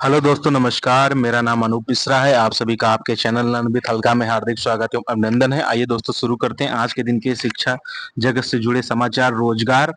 Hello दोस्तों, नमस्कार। मेरा नाम अनूप मिश्रा है। आप सभी का आपके चैनल अनभित हल्का में हार्दिक स्वागत एवं अभिनंदन है। आइए दोस्तों, शुरू करते हैं आज के दिन के शिक्षा जगत से जुड़े समाचार, रोजगार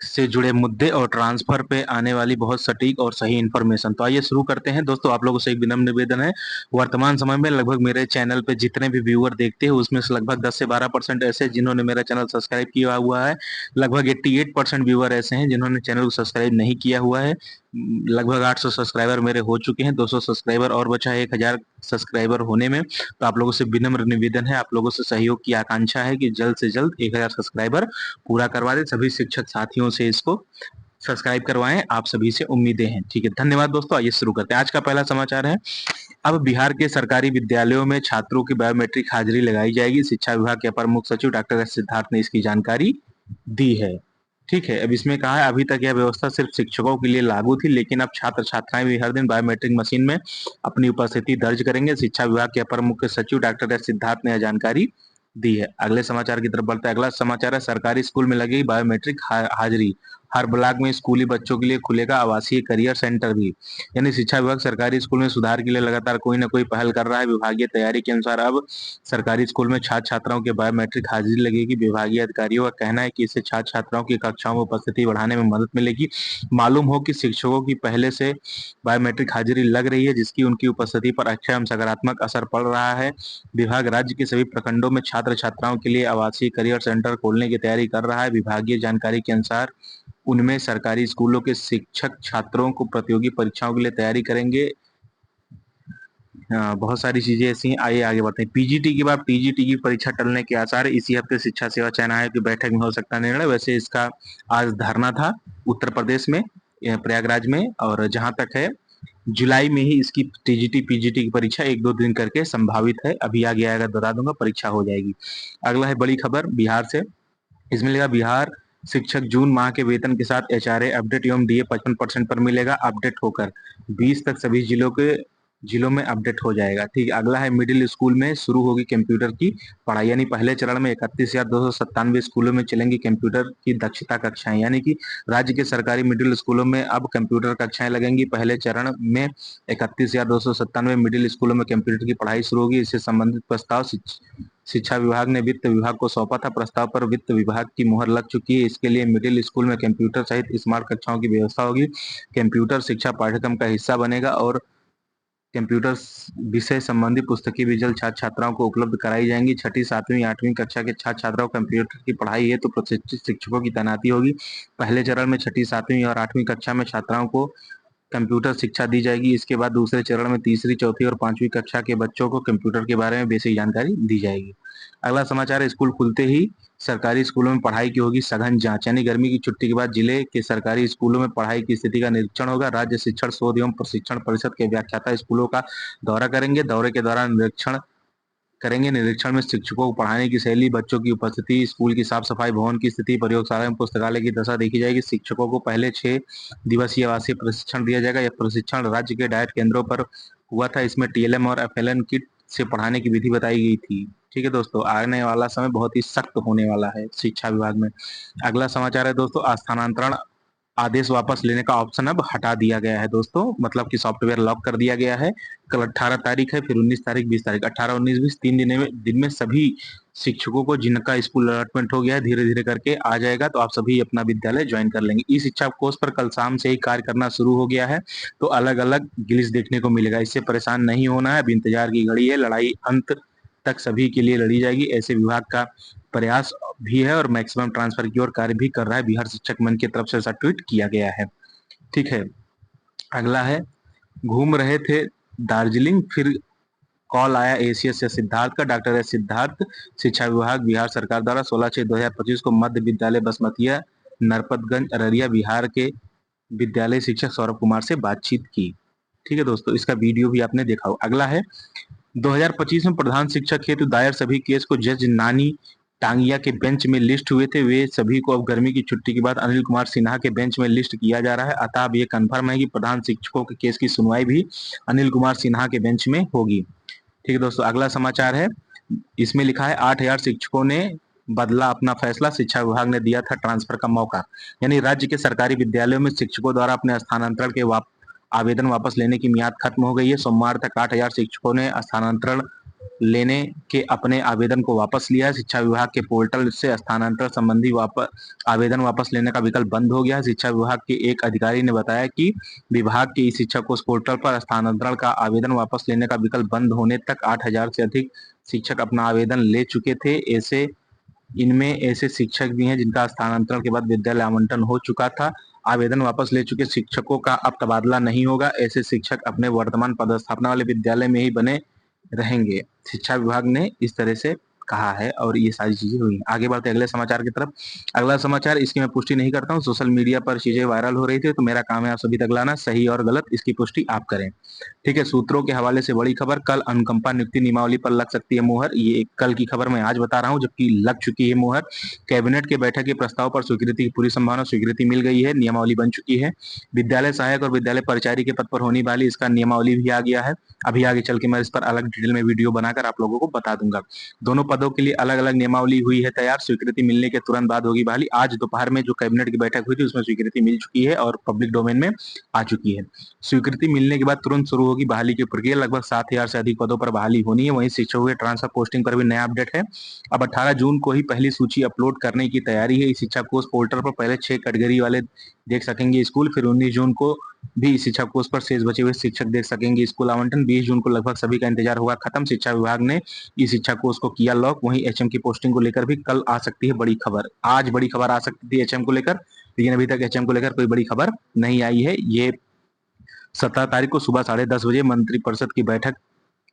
से जुड़े मुद्दे और ट्रांसफर पे आने वाली बहुत सटीक और सही इन्फॉर्मेशन। तो आइए शुरू करते हैं दोस्तों। आप लोगों से एक विनम्र निवेदन है, वर्तमान समय में लगभग मेरे चैनल पे जितने भी व्यूअर देखते हैं उसमें से लगभग 10 से 12% ऐसे हैं जिन्होंने मेरा चैनल सब्सक्राइब किया हुआ है। लगभग 88% व्यूअर ऐसे हैं जिन्होंने चैनल को सब्सक्राइब नहीं किया हुआ है। लगभग 800 सब्सक्राइबर मेरे हो चुके हैं, 200 सब्सक्राइबर और बचा है 1000 सब्सक्राइबर होने में। तो आप लोगों से विनम्र निवेदन है, आप लोगों से सहयोग की आकांक्षा है कि जल्द से जल्द 1000 सब्सक्राइबर पूरा करवा दें। सभी शिक्षक साथियों से इसको सब्सक्राइब करवाएं, आप सभी से उम्मीदें हैं। ठीक है, धन्यवाद दोस्तों। आइए शुरू करते हैं। आज का पहला समाचार है, अब बिहार के सरकारी विद्यालयों में छात्रों की बायोमेट्रिक हाजिरी लगाई जाएगी। शिक्षा विभाग के अपर मुख्य सचिव डॉक्टर एस सिद्धार्थ ने इसकी जानकारी दी है। ठीक है, अब इसमें कहा है अभी तक यह व्यवस्था सिर्फ शिक्षकों के लिए लागू थी, लेकिन अब छात्र छात्राएं भी हर दिन बायोमेट्रिक मशीन में अपनी उपस्थिति दर्ज करेंगे। शिक्षा विभाग के अपर मुख्य सचिव डॉक्टर एस सिद्धार्थ ने यह जानकारी दी है। अगले समाचार की तरफ बढ़ते हैं। अगला समाचार है, सरकारी स्कूल में लगेगी बायोमेट्रिक हाजिरी। हर ब्लॉक में स्कूली बच्चों के लिए खुलेगा आवासीय करियर सेंटर भी। यानी शिक्षा विभाग सरकारी स्कूल में सुधार के लिए लगातार कोई ना कोई पहल कर रहा है। विभागीय तैयारी के अनुसार अब सरकारी स्कूल में छात्र छात्राओं के बायोमेट्रिक हाजिरी लगेगी। विभागीय अधिकारियों का कहना है कि इससे छात्र छात्राओं की कक्षाओं में उपस्थिति बढ़ाने में मदद मिलेगी। मालूम हो कि शिक्षकों की पहले से बायोमेट्रिक हाजिरी लग रही है, जिसकी उनकी उपस्थिति पर अच्छा एवं सकारात्मक असर पड़ रहा है। विभाग राज्य के सभी प्रखंडों में छात्र छात्राओं के लिए आवासीय करियर सेंटर खोलने की तैयारी कर रहा है। विभागीय जानकारी के अनुसार उनमें सरकारी स्कूलों के शिक्षक छात्रों को प्रतियोगी परीक्षाओं के लिए तैयारी करेंगे। बहुत सारी चीजें ऐसी हैं। आइए आगे बढ़ते हैं। पीजीटी के बाद टीजीटी की परीक्षा टलने के आसार है। इसी हफ्ते शिक्षा सेवा चयन आयोग की बैठक में हो सकता है निर्णय। वैसे इसका आज धरना था उत्तर प्रदेश में, प्रयागराज में, और जहां तक है जुलाई में ही इसकी टीजीटी पीजीटी की परीक्षा 1-2 दिन करके संभावित है। अभी आगे आएगा बता दूंगा, परीक्षा हो जाएगी। अगला है बड़ी खबर बिहार से। इसमें लिखा बिहार शिक्षक जून माह के वेतन के साथ एचआरए अपडेट एवं डीए 55% पर मिलेगा। अपडेट होकर 20 तक सभी जिलों में अपडेट हो जाएगा। ठीक है, अगला है मिडिल स्कूल में शुरू होगी कंप्यूटर की पढ़ाई। यानी पहले चरण में 31,297 स्कूलों में चलेंगी कंप्यूटर की दक्षता कक्षाएं। यानी कि राज्य के सरकारी मिडिल स्कूलों में अब कंप्यूटर कक्षाएं लगेंगी। पहले चरण में 31,297 मिडिल स्कूलों में कंप्यूटर की पढ़ाई शुरू होगी। इससे संबंधित प्रस्ताव शिक्षा विभाग ने वित्त विभाग को सौंपा था। प्रस्ताव पर वित्त विभाग की मुहर लग चुकी है। इसके लिए मिडिल स्कूल में कंप्यूटर सहित स्मार्ट कक्षाओं की व्यवस्था होगी। कंप्यूटर शिक्षा पाठ्यक्रम का हिस्सा बनेगा और कंप्यूटर विषय संबंधी पुस्तकें भी जल्द छात्र छात्राओं को उपलब्ध कराई जाएंगी। छठी, सातवीं, 8वीं कक्षा के छात्र छात्राओं को कंप्यूटर की पढ़ाई है तो प्रशिक्षित शिक्षकों की तैनाती होगी। पहले चरण में छठी, सातवीं और 8वीं कक्षा में छात्राओं को कंप्यूटर शिक्षा दी जाएगी। इसके बाद दूसरे चरण में तीसरी, चौथी और 5वीं कक्षा के बच्चों को कंप्यूटर के बारे में बेसिक जानकारी दी जाएगी। अगला समाचार है, स्कूल खुलते ही सरकारी स्कूलों में पढ़ाई की होगी सघन जांच। यानी गर्मी की छुट्टी के बाद जिले के सरकारी स्कूलों में पढ़ाई की स्थिति का निरीक्षण होगा। राज्य शिक्षण शोध एवं प्रशिक्षण परिषद के व्याख्याता स्कूलों का दौरा करेंगे। दौरे के दौरान निरीक्षण करेंगे। निरीक्षण में शिक्षकों को पढ़ाने की शैली, बच्चों की उपस्थिति, स्कूल की साफ सफाई, भवन की स्थिति, प्रयोगशाला एवं पुस्तकालय की दशा देखी जाएगी। शिक्षकों को पहले 6 दिवसीय आवासीय प्रशिक्षण दिया जाएगा। यह प्रशिक्षण राज्य के डाइट केंद्रों पर हुआ था। इसमें टीएलएम और एफएलएन किट से पढ़ाने की विधि बताई गई थी। ठीक है दोस्तों, आने वाला समय बहुत ही सख्त होने वाला है शिक्षा विभाग में। अगला समाचार है दोस्तों, स्थानांतरण आदेश वापस लेने का ऑप्शन अब हटा दिया गया है दोस्तों। मतलब कि सॉफ्टवेयर लॉक कर दिया गया है। कल 18 तारीख है, फिर 19 तारीख, 20 तारीख, 18, 19, 20 3 दिन में सभी शिक्षकों को जिनका स्कूल अलॉटमेंट हो गया है धीरे धीरे करके आ जाएगा, तो आप सभी अपना विद्यालय ज्वाइन कर लेंगे। ई शिक्षा कोष पर कल शाम से ही कार्य करना शुरू हो गया है, तो अलग अलग ग्लिच देखने को मिलेगा। इससे परेशान नहीं होना है, अब इंतजार की घड़ी है। लड़ाई अंत तक सभी के लिए लड़ी जाएगी, ऐसे विभाग का प्रयास भी है और मैक्सिमम ट्रांसफर की ओर कार्य भी कर रहा है। बिहार शिक्षक मंच की तरफ से ऐसा ट्वीट किया गया है। ठीक है, अगला है, घूम रहे थे दार्जिलिंग, फिर कॉल आया एसीएस से सिद्धार्थ का। डॉक्टर एस सिद्धार्थ शिक्षा विभाग बिहार सरकार द्वारा 16/6/2025 को मध्य विद्यालय बसमतिया नरपतगंज अररिया बिहार के विद्यालय शिक्षक सौरभ कुमार से बातचीत की। ठीक है दोस्तों, इसका वीडियो भी आपने देखा हो। अगला है, 2025 में प्रधान शिक्षक हेतु दायर सभी केस को जज नानी टांगिया के बेंच में लिस्ट हुए थे, वे सभी को अब गर्मी की छुट्टी के बाद अनिल कुमार सिन्हा के बेंच में लिस्ट किया जा रहा है। अतः अब ये कन्फर्म है कि प्रधान शिक्षकों के केस की सुनवाई भी अनिल कुमार सिन्हा के बेंच में होगी। ठीक है दोस्तों, अगला समाचार है, इसमें लिखा है 8,000 शिक्षकों ने बदला अपना फैसला, शिक्षा विभाग ने दिया था ट्रांसफर का मौका। यानी राज्य के सरकारी विद्यालयों में शिक्षकों द्वारा अपने स्थानांतरण के आवेदन वापस लेने की मियाद खत्म हो गई है। सोमवार तक 8,000 शिक्षकों ने स्थानांतरण लेने के अपने आवेदन को वापस लिया है। शिक्षा विभाग के पोर्टल से स्थानांतरण संबंधी आवेदन वापस लेने का विकल्प बंद हो गया है। शिक्षा विभाग के एक अधिकारी ने बताया कि विभाग के शिक्षा कोष पोर्टल पर स्थानांतरण का आवेदन वापस लेने का विकल्प बंद होने तक 8,000 से अधिक शिक्षक अपना आवेदन ले चुके थे। इनमें ऐसे शिक्षक भी हैं जिनका स्थानांतरण के बाद विद्यालय आवंटन हो चुका था। आवेदन वापस ले चुके शिक्षकों का अब तबादला नहीं होगा। ऐसे शिक्षक अपने वर्तमान पदस्थापना वाले विद्यालय में ही बने रहेंगे। शिक्षा विभाग ने इस तरह से कहा है और ये सारी चीजें हुई। आगे बढ़ते अगले समाचार की तरफ। अगला समाचार, इसकी मैं पुष्टि नहीं करता हूँ, सोशल मीडिया पर चीजें वायरल हो रही थी, तो मेरा काम है आप सभी तक लाना, सही और गलत इसकी पुष्टि आप करें। ठीक है, सूत्रों के हवाले से बड़ी खबर, कल अनुकंपा नियुक्ति नियमावली पर लग सकती है मोहर। ये कल की खबर मैं आज बता रहा हूँ, जबकि लग चुकी है मोहर। कैबिनेट के बैठक के प्रस्ताव पर स्वीकृति की पूरी संभावना, स्वीकृति मिल गई है, नियमावली बन चुकी है। विद्यालय सहायक और विद्यालय परिचारी के पद पर होने वाली इसका नियमावली भी आ गया है। अभी आगे चल के मैं इस पर अलग डिटेल में वीडियो बनाकर आप लोगों को बता दूंगा। दोनों पदों के लिए अलग अलग नियमावली हुई है तैयार, स्वीकृति मिलने के तुरंत बाद होगी बहाली। आज दोपहर में जो कैबिनेट की बैठक हुई थी उसमें स्वीकृति मिल चुकी है और पब्लिक डोमेन में आ चुकी है। स्वीकृति मिलने के बाद तुरंत शुरू होगी बहाली की प्रक्रिया। लगभग 7,000 से अधिक पदों पर बहाली होनी है। वहीं शिक्षकों के ट्रांसफर पोस्टिंग पर भी नया अपडेट है। अब 18 जून को ही पहली सूची अपलोड करने की तैयारी है। इस शिक्षा कोष पोर्टल पर पहले 6 कैटेगरी वाले देख सकेंगे स्कूल, फिर 19 जून को भी शिक्षा कोष पर शेष बचे हुए शिक्षक देख सकेंगे स्कूल आवंटन। 20 जून को लगभग सभी का इंतजार होगा खत्म। शिक्षा विभाग ने इस शिक्षा कोष को किया लॉक। वहीं एचएम की पोस्टिंग को लेकर भी कल आ सकती है बड़ी खबर। आज बड़ी खबर आ सकती थी एचएम को लेकर, लेकिन अभी तक एचएम को लेकर कोई बड़ी खबर नहीं आई है। ये 17 तारीख को सुबह 10:30 बजे मंत्रिपरिषद की बैठक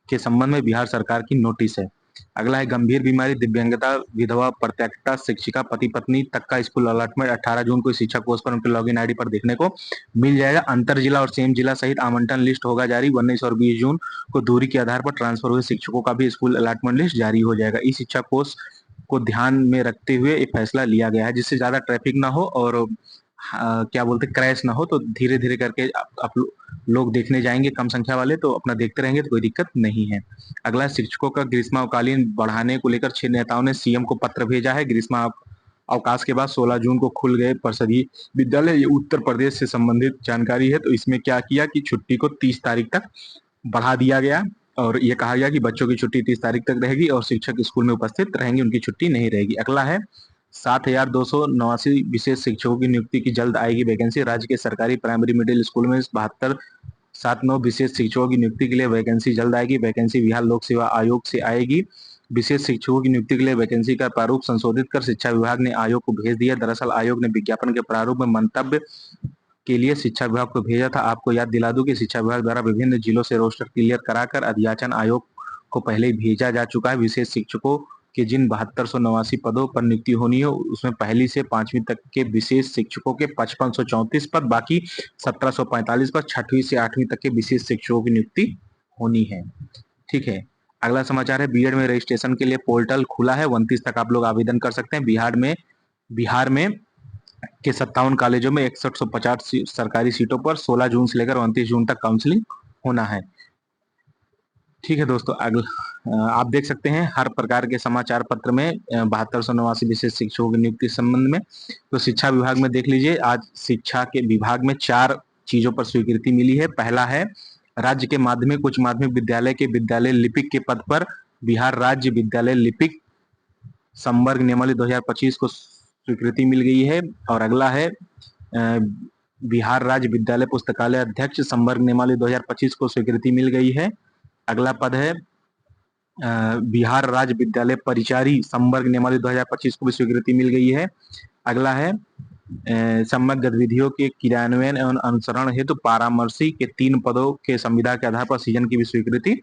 के संबंध में बिहार सरकार की नोटिस है। अगला है गंभीर बीमारी, दिव्यांगता, विधवा, प्रत्यक्षता, शिक्षिका, पति पत्नी तक का स्कूल अलॉटमेंट 18 जून को शिक्षा कोष पर उनके लॉगिन आईडी पर देखने को मिल जाएगा। अंतर जिला और सेम जिला सहित आवंटन लिस्ट होगा जारी। 19 और 20 जून को दूरी के आधार पर ट्रांसफर हुए शिक्षकों का भी स्कूल अलॉटमेंट लिस्ट जारी हो जाएगा। इस शिक्षा कोष को ध्यान में रखते हुए एक फैसला लिया गया है, जिससे ज्यादा ट्रैफिक ना हो और क्या बोलते क्रैश ना हो, तो धीरे धीरे करके आप लोग देखने जाएंगे कम संख्या वाले, तो अपना देखते रहेंगे तो कोई दिक्कत नहीं है। अगला शिक्षकों का ग्रीष्मावकालीन बढ़ाने को लेकर 6 नेताओं ने सीएम को पत्र भेजा है। ग्रीष्मा अवकाश के बाद 16 जून को खुल गए परिषदीय विद्यालय। ये उत्तर प्रदेश से संबंधित जानकारी है। तो इसमें क्या किया कि छुट्टी को 30 तारीख तक बढ़ा दिया गया और ये कहा गया कि बच्चों की छुट्टी 30 तारीख तक रहेगी और शिक्षक स्कूल में उपस्थित रहेंगे, उनकी छुट्टी नहीं रहेगी। अगला है 7,289 विशेष शिक्षकों की नियुक्ति की जल्द आएगी वैकेंसी। राज्य के सरकारी प्राइमरी मिडिल स्कूल में 7279 विशेष शिक्षकों की नियुक्ति के लिए वैकेंसी जल्द आएगी। वैकेंसी बिहार लोक सेवा आयोग से आएगी। विशेष शिक्षकों की नियुक्ति के लिए वैकेंसी का प्रारूप संशोधित कर शिक्षा विभाग ने आयोग को भेज दिया। दरअसल आयोग ने विज्ञापन के प्रारूप में मंतव्य के लिए शिक्षा विभाग को भेजा था। आपको याद दिला दूं कि शिक्षा विभाग द्वारा विभिन्न जिलों से रोस्टर क्लियर कराकर अध्याचन आयोग को पहले ही भेजा जा चुका है। विशेष शिक्षकों के जिन 7289 पदों पर नियुक्ति होनी है उसमें पहली से 5वीं तक के विशेष शिक्षकों के 5534 पद, बाकी 1745 पद 6वीं से 8वीं तक के विशेष शिक्षकों की नियुक्ति होनी है। ठीक है, अगला समाचार है बीएड में रजिस्ट्रेशन के लिए पोर्टल खुला है। 29 तक आप लोग आवेदन कर सकते हैं। बिहार में के 57 कॉलेजों में 6150 सरकारी सीटों पर 16 जून से लेकर 29 जून तक काउंसलिंग होना है। ठीक है दोस्तों, आप देख सकते हैं हर प्रकार के समाचार पत्र में 7289 विशेष शिक्षकों की नियुक्ति संबंध में। तो शिक्षा विभाग में देख लीजिए, आज शिक्षा के विभाग में 4 चीजों पर स्वीकृति मिली है। पहला है राज्य के माध्यमिक उच्च माध्यमिक विद्यालय के विद्यालय लिपिक के पद पर बिहार राज्य विद्यालय लिपिक संवर्ग नियमावली 2025 को स्वीकृति मिल गई है। और अगला है बिहार राज्य विद्यालय पुस्तकालय अध्यक्ष संवर्ग नियमावली 2025 को स्वीकृति मिल गई है। अगला पद है बिहार राज्य विद्यालय परिचारी संवर्ग नियमावली 2025 को भी स्वीकृति मिल गई है। अगला है समग्र गतिविधियों के क्रियान्वयन एवं अनुसरण हेतु परामर्शी के 3 पदों के संविदा के आधार पर सीजन की भी स्वीकृति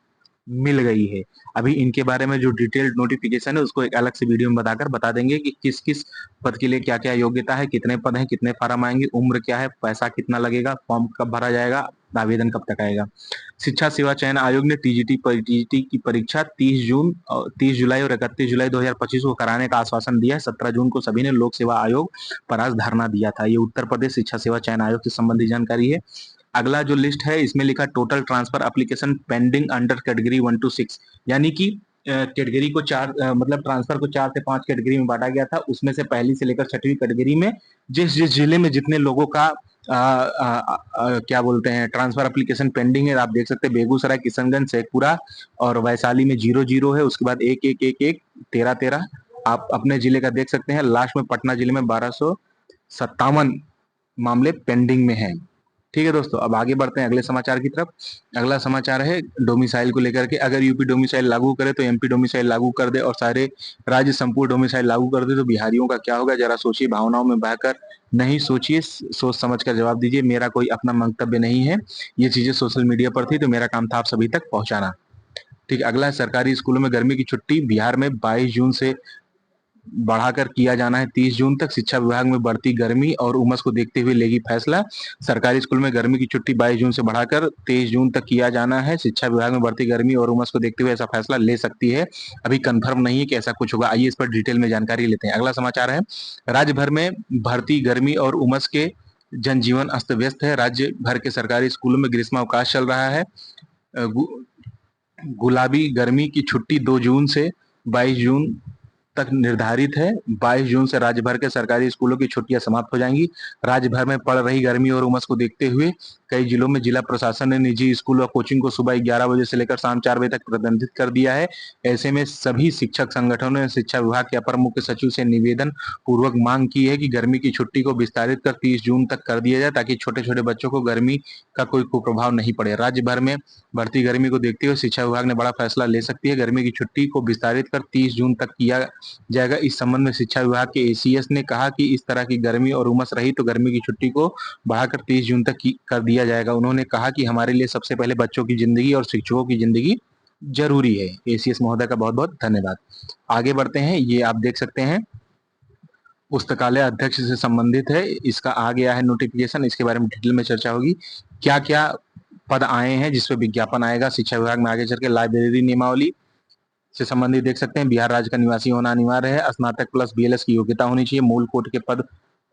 मिल गई है। अभी इनके बारे में जो डिटेल्ड नोटिफिकेशन है उसको एक अलग से वीडियो में बता देंगे कि किस किस पद के लिए क्या क्या योग्यता है, कितने पद हैं, कितने फार्म आएंगे, उम्र क्या है, पैसा कितना लगेगा, फॉर्म कब भरा जाएगा, आवेदन कब तक आएगा। शिक्षा सेवा चयन आयोग ने टीजीटी की परीक्षा 30 जुलाई और 31 जुलाई 2025 को कराने का आश्वासन दिया है। 17 जून को सभी ने लोक सेवा आयोग पर आज धरना दिया था। ये उत्तर प्रदेश शिक्षा सेवा चयन आयोग से संबंधित जानकारी है। अगला जो लिस्ट है इसमें लिखा total transfer application pending under category 1 to 6, यानी कि कैटेगरी को मतलब ट्रांसफर को 4 से 5 कैटेगरी में बांटा गया था। उसमें से पहली से लेकर 6वीं कैटेगरी में जिस जिस जिले में जितने लोगों का क्या बोलते हैं ट्रांसफर एप्लीकेशन पेंडिंग है, आप देख सकते हैं बेगूसराय, किशनगंज, शेखपुरा और वैशाली में 0-0 है। उसके बाद 1-1-1-1 13-13 आप अपने जिले का देख सकते हैं। लास्ट में पटना जिले में 1257 मामले पेंडिंग में हैं। ठीक है दोस्तों, अब आगे बढ़ते हैं अगले समाचार की तरफ। अगला समाचार है डोमिसाइल को लेकर के। अगर यूपी डोमिसाइल लागू करे तो एमपी डोमिसाइल लागू कर दे और सारे राज्य संपूर्ण डोमिसाइल लागू कर दे तो बिहारियों का क्या होगा, जरा सोचिए, भावनाओं में बहकर नहीं सोचिए, सोच समझ कर जवाब दीजिए। मेरा कोई अपना मंतव्य नहीं है, ये चीजें सोशल मीडिया पर थी तो मेरा काम था आप सभी तक पहुंचाना। ठीक है, अगला है सरकारी स्कूलों में गर्मी की छुट्टी बिहार में 22 जून से बढ़ाकर किया जाना है 30 जून तक। शिक्षा विभाग में बढ़ती गर्मी और उमस को देखते हुए लेगी फैसला। सरकारी स्कूल में गर्मी की छुट्टी 22 जून से बढ़ाकर 23 जून तक किया जाना है। शिक्षा विभाग में बढ़ती गर्मी और उमस को देखते हुए ऐसा फैसला ले सकती है। अभी कंफर्म नहीं है कि ऐसा कुछ होगा। आइए इस पर डिटेल में जानकारी लेते हैं। अगला समाचार है राज्य भर में बढ़ती गर्मी और उमस के जनजीवन अस्त व्यस्त है। राज्य भर के सरकारी स्कूलों में ग्रीष्मावकाश चल रहा है। गुलाबी गर्मी की छुट्टी 2 जून से 22 जून तक निर्धारित है। 22 जून से राज्य भर के सरकारी स्कूलों की छुट्टियां समाप्त हो जाएंगी। राज्य भर में पड़ रही गर्मी और उमस को देखते हुए कई जिलों में जिला प्रशासन ने निजी स्कूल और कोचिंग को सुबह 11 बजे से लेकर शाम 4 बजे तक प्रतिबंधित कर दिया है। ऐसे में सभी शिक्षक संगठनों ने शिक्षा विभाग के अपर मुख्य सचिव से निवेदन पूर्वक मांग की है कि गर्मी की छुट्टी को विस्तारित कर 30 जून तक कर दिया जाए ताकि छोटे छोटे बच्चों को गर्मी का कोई कुप्रभाव नहीं पड़े। राज्य भर में बढ़ती गर्मी को देखते हुए शिक्षा विभाग ने बड़ा फैसला ले सकती है। गर्मी की छुट्टी को विस्तारित कर 30 जून तक किया जाएगा। इस संबंध में शिक्षा विभाग के एसीएस ने कहा कि इस तरह की गर्मी और उमस रही तो गर्मी की छुट्टी को बढ़ाकर 30 जून तक कर दिया जाएगा। उन्होंने कहा कि हमारे लिए सबसे पहले बच्चों की जिंदगी और शिक्षकों की जिंदगी जरूरी है। एसीएस महोदय का बहुत बहुत धन्यवाद। आगे बढ़ते हैं, ये आप देख सकते हैं पुस्तकालय अध्यक्ष से संबंधित है। इसका आ गया है नोटिफिकेशन, इसके बारे में डिटेल में चर्चा होगी। क्या क्या पद आए हैं जिसपे विज्ञापन आएगा शिक्षा विभाग में आगे चल के। लाइब्रेरी नियमावली से संबंधित देख सकते हैं बिहार राज्य का निवासी होना अनिवार्य है। स्नातक प्लस बीएलएस की योग्यता होनी चाहिए। मूल कोट के पद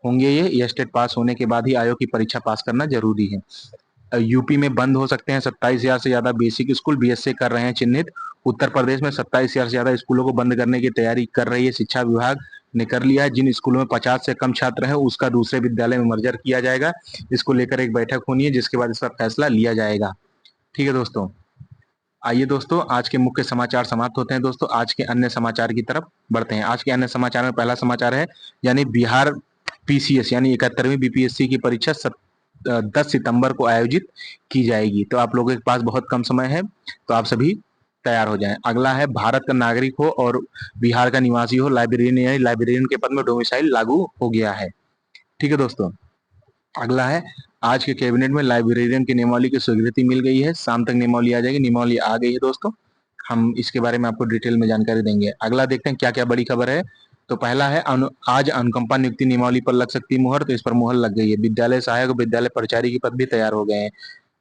होंगे ये स्टेट पास होने के बाद ही आयोग की परीक्षा पास करना जरूरी है। यूपी में बंद हो सकते हैं 27,000 से ज्यादा बेसिक स्कूल, बीएसए कर रहे हैं चिन्हित। उत्तर प्रदेश में 27,000 से ज्यादा स्कूलों को बंद करने की तैयारी कर रही है शिक्षा विभाग ने कर लिया है। जिन स्कूलों में 50 से कम छात्र हैं उसका दूसरे विद्यालय में मर्जर किया जाएगा। इसको लेकर एक बैठक होनी है जिसके बाद इस पर फैसला लिया जाएगा। ठीक है दोस्तों, आइए दोस्तों आज के मुख्य समाचार समाप्त होते हैं। दोस्तों आज के अन्य समाचार की तरफ बढ़ते हैं। आज के अन्य समाचार में पहला समाचार है यानी बिहार पीसीएस यानी 71वीं बीपीएससी की परीक्षा 10 सितंबर को आयोजित की जाएगी। तो आप लोगों के पास बहुत कम समय है तो आप सभी तैयार हो जाएं। अगला है भारत का नागरिक हो और बिहार का निवासी हो, लाइब्रेरियन के पद में डोमिसाइल लागू हो गया है। ठीक है दोस्तों, अगला है आज के कैबिनेट में लाइब्रेरियन की नियमावली की स्वीकृति मिल गई है। शाम तक नियमावली आ जाएगी। नियमावली आ गई है दोस्तों, हम इसके बारे में आपको डिटेल में जानकारी देंगे। अगला देखते हैं क्या क्या बड़ी खबर है। तो पहला है आज अनुकंपा नियुक्ति नियमावली पर लग सकती है मुहर, तो इस पर मुहर लग गई है। विद्यालय सहायक और विद्यालय परिचारी के पद भी तैयार हो गए हैं।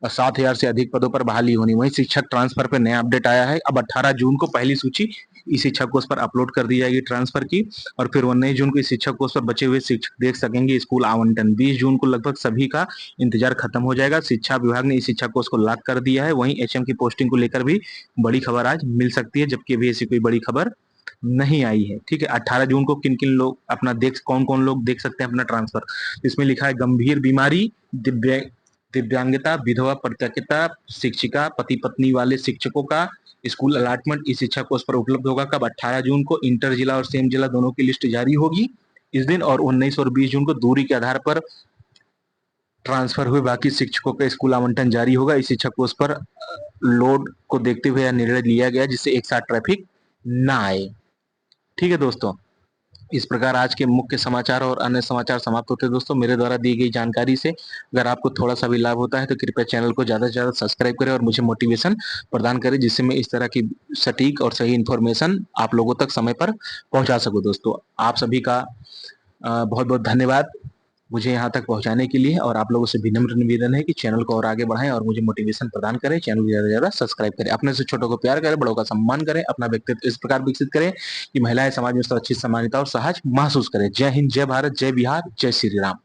7,000 से अधिक पदों पर बहाली होनी। वहीं शिक्षक ट्रांसफर पे नया अपडेट आया है। अब 18 जून को पहली सूची इस शिक्षक कोष पर अपलोड कर दी जाएगी ट्रांसफर की, और फिर 19 जून को इस शिक्षक कोष पर बचे हुए शिक्षक देख सकेंगे स्कूल आवंटन। 20 जून को लगभग सभी का इंतजार खत्म हो जाएगा। शिक्षा विभाग ने इस शिक्षक कोष को लॉक कर दिया है। वहीं एचएम की पोस्टिंग को लेकर भी बड़ी खबर आज मिल सकती है, जबकि अभी ऐसी कोई बड़ी खबर नहीं आई है। ठीक है, 18 जून को किन किन लोग अपना कौन कौन लोग देख सकते हैं अपना ट्रांसफर। इसमें लिखा है गंभीर बीमारी, दिव्यांगता, विधवा परित्यक्ता शिक्षिका, पति पत्नी वाले शिक्षकों का स्कूल अलॉटमेंट इस शिक्षा कोष पर उपलब्ध होगा। कब? 18 जून को इंटर जिला और सेम जिला दोनों की लिस्ट जारी होगी इस दिन, और 19 और 20 जून को दूरी के आधार पर ट्रांसफर हुए बाकी शिक्षकों का स्कूल आवंटन जारी होगा। इस शिक्षा कोष पर लोड को देखते हुए यह निर्णय लिया गया जिससे एक साथ ट्रैफिक ना आए। ठीक है दोस्तों, इस प्रकार आज के मुख्य समाचार और अन्य समाचार समाप्त होते हैं। दोस्तों मेरे द्वारा दी गई जानकारी से अगर आपको थोड़ा सा भी लाभ होता है तो कृपया चैनल को ज्यादा से ज्यादा सब्सक्राइब करें और मुझे मोटिवेशन प्रदान करें, जिससे मैं इस तरह की सटीक और सही इन्फॉर्मेशन आप लोगों तक समय पर पहुंचा सकूं। दोस्तों आप सभी का बहुत बहुत धन्यवाद मुझे यहाँ तक पहुंचाने के लिए, और आप लोगों से विनम्र निवेदन है कि चैनल को और आगे बढ़ाएं और मुझे मोटिवेशन प्रदान करें। चैनल को ज्यादा से ज्यादा सब्सक्राइब करें, अपने से छोटों को प्यार करें, बड़ों का सम्मान करें, अपना व्यक्तित्व इस प्रकार विकसित करें कि महिलाएं समाज में सुरक्षित, सम्मानित और सहज महसूस करें। जय हिंद, जय भारत, जय बिहार, जय श्री राम।